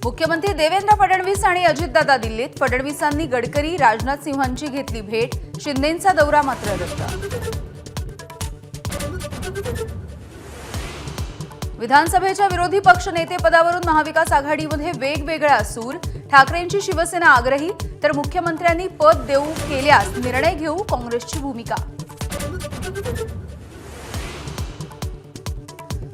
मुख्यमंत्री देवेंद्र फडणवीस आणि अजितदादा दिल्लीत. फडणवीसांनी गडकरी राजनाथ सिंहांची घेतली भेट. शिंदेंचा दौरा मात्र रद्द. विधानसभेच्या विरोधी पक्ष नेतेपदावरून महाविकास आघाडीमध्ये वेगवेगळा सूर. ठाकरेंची शिवसेना आग्रही तर मुख्यमंत्र्यांनी पद देऊ केल्यास निर्णय घेऊ काँग्रेसची भूमिका.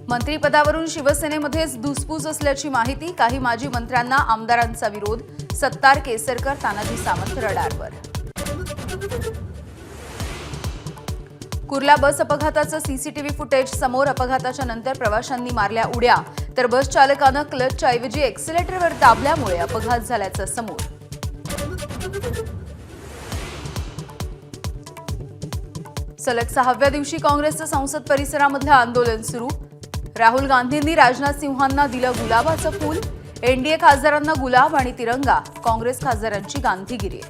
मंत्रिपदावरून शिवसेनेमध्येच धुसफूस असल्याची माहिती. काही माजी मंत्र्यांना आमदारांचा विरोध. सत्तार केसरकर तानाजी सावंत रडारवर. कुर्ला बस अपघाताचं सीसीटीव्ही फुटेज समोर. अपघाताच्या नंतर प्रवाशांनी मारल्या उड्या तर बस चालकानं क्लचच्या ऐवजी एक्सिलेटरवर दाबल्यामुळे अपघात झाल्याचं समोर. सलग 6व्या दिवशी काँग्रेसचं संसद परिसरामधलं आंदोलन सुरू. राहुल गांधींनी राजनाथ सिंहांना दिलं गुलाबाचं फूल. एनडीए खासदारांना गुलाब आणि तिरंगा. काँग्रेस खासदारांची गांधीगिरी.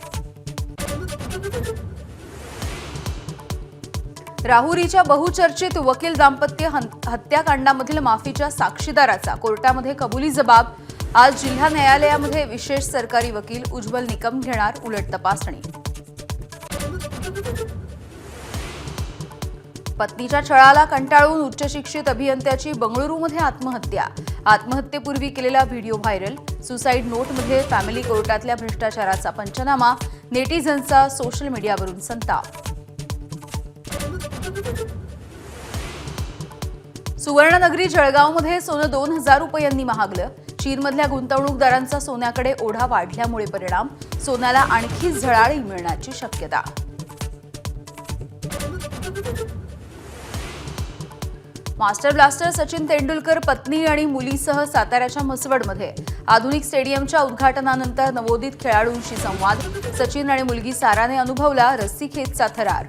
राहुरीच्या बहुचर्चित वकील दाम्पत्य हत्याकांडामधील माफीच्या साक्षीदाराचा कोर्टामध्ये कबुली जबाब. आज जिल्हा न्यायालयामध्ये विशेष सरकारी वकील उज्ज्वल निकम घेणार उलट तपासणी. पत्नीच्या छळाला कंटाळून उच्च शिक्षित अभियंत्याची बंगळुरूमध्ये आत्महत्या. आत्महत्येपूर्वी केलेला व्हिडिओ व्हायरल. सुसाईड नोटमध्ये फॅमिली कोर्टातल्या भ्रष्टाचाराचा पंचनामा. नेटिझन्सचा सोशल मीडियावरून संताप. सुवर्णनगरी जळगावमध्ये सोनं 2000 रुपयांनी महागलं. चीनमधल्या गुंतवणूकदारांचा सोन्याकडे ओढा वाढल्यामुळे परिणाम. सोन्याला आणखी झळाळी मिळण्याची शक्यता. मास्टर ब्लास्टर सचिन तेंडुलकर पत्नी आणि मुलीसह साताऱ्याच्या म्हसवडमध्ये. आधुनिक स्टेडियमच्या उद्घाटनानंतर नवोदित खेळाडूंशी संवाद. सचिन आणि मुलगी साराने अनुभवला रस्सीखेचचा थरार.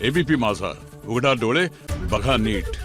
एबीपी माझा, उघडा डोळे बघा नीट.